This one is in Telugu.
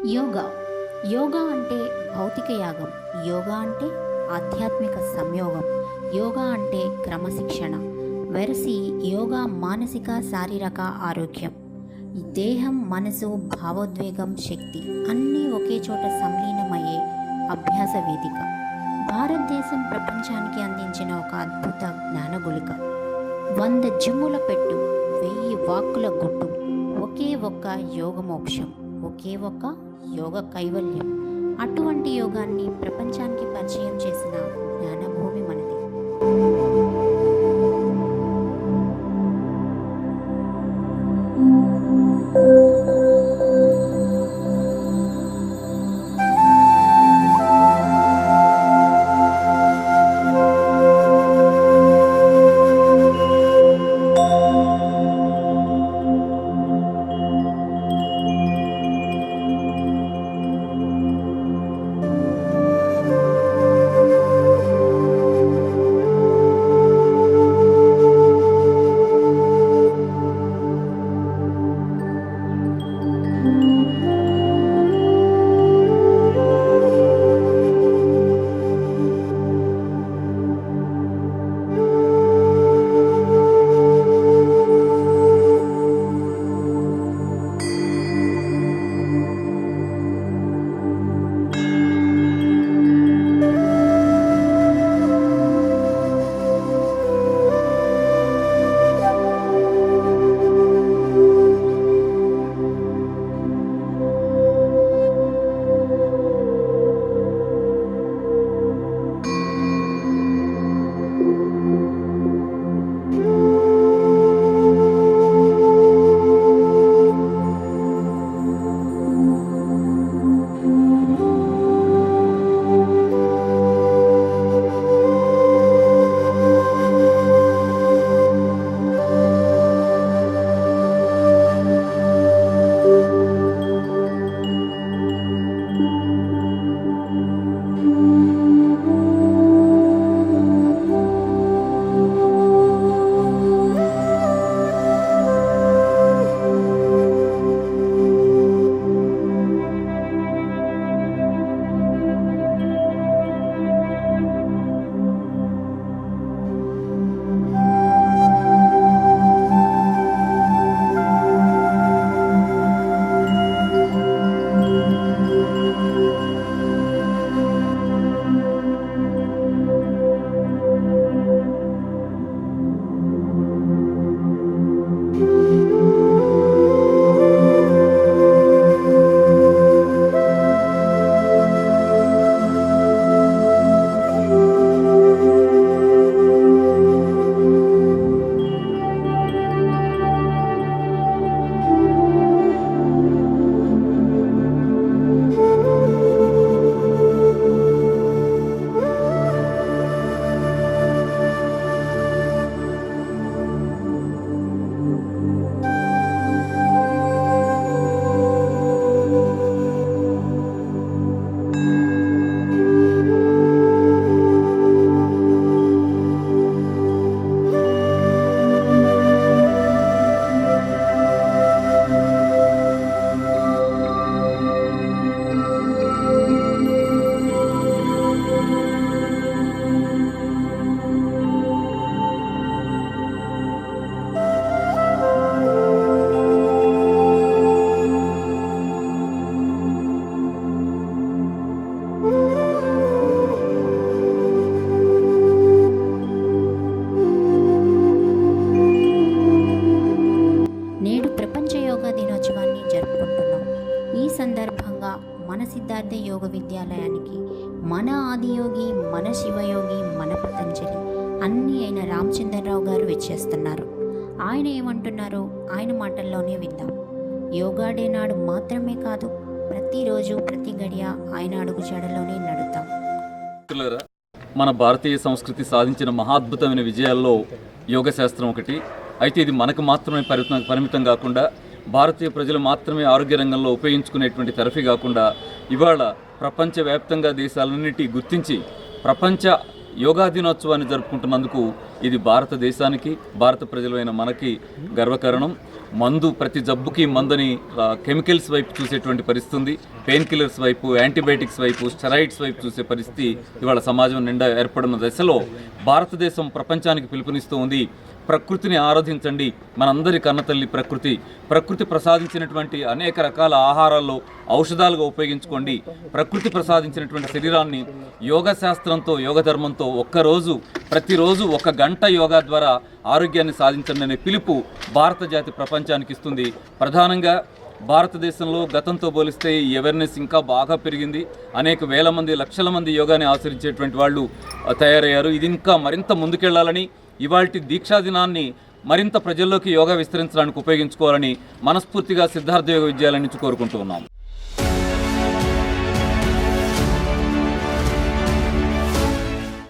యోగా యోగా అంటే భౌతిక యాగం. యోగా అంటే ఆధ్యాత్మిక సంయోగం. యోగా అంటే క్రమశిక్షణ. వెరసి యోగా మానసిక శారీరక ఆరోగ్యం. ఈ దేహం, మనసు, భావోద్వేగం, శక్తి అన్నీ ఒకే చోట సంలీనమయ్యే అభ్యాస వేదిక. భారతదేశం ప్రపంచానికి అందించిన ఒక అద్భుత జ్ఞానగుళిక. 100 జిమ్ముల పెట్టు, 1000 వాక్కుల గుట్టు, ఒకే ఒక్క యోగమోక్షం, ఒకే ఒక్క యోగ కైవల్యం. అటువంటి యోగాన్ని ప్రపంచానికి పరిచయం చేసిన జ్ఞానభూమి మనది. సందర్భంగా మన సిద్ధార్థ యోగ విద్యాలయానికి మన ఆదియోగి, మన శివయోగి, మన పతంజలి అన్నీ అయిన రామచంద్రరావు గారు వచ్చేస్తున్నారు. ఆయన ఏమంటున్నారో ఆయన మాటల్లోనే విందాం. యోగా డే నాడు మాత్రమే కాదు, ప్రతిరోజు ప్రతి గడియ ఆయన అడుగు జాడలోనే నడుద్దాం. మన భారతీయ సంస్కృతి సాధించిన మహాద్భుతమైన విజయాల్లో యోగ శాస్త్రం ఒకటి. అయితే ఇది మనకు మాత్రమే పరిమితం కాకుండా భారతీయ ప్రజలు మాత్రమే ఆరోగ్య రంగంలో ఉపయోగించుకునేటువంటి థెరపీ కాకుండా ఇవాళ ప్రపంచవ్యాప్తంగా దేశాలన్నిటి గుర్తించి ప్రపంచ యోగా దినోత్సవాన్ని జరుపుకుంటున్నందుకు ఇది భారతదేశానికి, భారత ప్రజలైన మనకి గర్వకారణం. మందు, ప్రతి జబ్బుకి మందుని కెమికల్స్ వైపు చూసేటువంటి పరిస్థితి ఉంది. పెయిన్ కిల్లర్స్ వైపు, యాంటీబయాటిక్స్ వైపు, స్టెరాయిడ్స్ వైపు చూసే పరిస్థితి ఇవాళ సమాజం నిండా ఏర్పడిన దశలో భారతదేశం ప్రపంచానికి పిలుపునిస్తూ ఉంది. ప్రకృతిని ఆరాధించండి. మనందరి కన్నతల్లి ప్రకృతి. ప్రకృతి ప్రసాదించినటువంటి అనేక రకాల ఆహారాల్లో ఔషధాలుగా ఉపయోగించుకోండి. ప్రకృతి ప్రసాదించినటువంటి శరీరాన్ని యోగ శాస్త్రంతో, యోగ ధర్మంతో ప్రతిరోజు 1 గంట యోగా ద్వారా ఆరోగ్యాన్ని సాధించండి అనే పిలుపు భారత జాతి ప్రపంచానికి ఇస్తుంది. ప్రధానంగా భారతదేశంలో గతంతో పోలిస్తే ఈ అవేర్నెస్ ఇంకా బాగా పెరిగింది. అనేక వేల మంది, లక్షల మంది యోగాని ఆచరించేటువంటి వాళ్ళు తయారయ్యారు. ఇది ఇంకా మరింత ముందుకెళ్లాలని, ఇవాల్టి దీక్షా దినాన్ని మరింత ప్రజల్లోకి యోగా విస్తరించడానికి ఉపయోగించుకోవాలని మనస్ఫూర్తిగా సిద్ధార్థ యోగ విద్యాలయం నుంచి కోరుకుంటూ ఉన్నాం.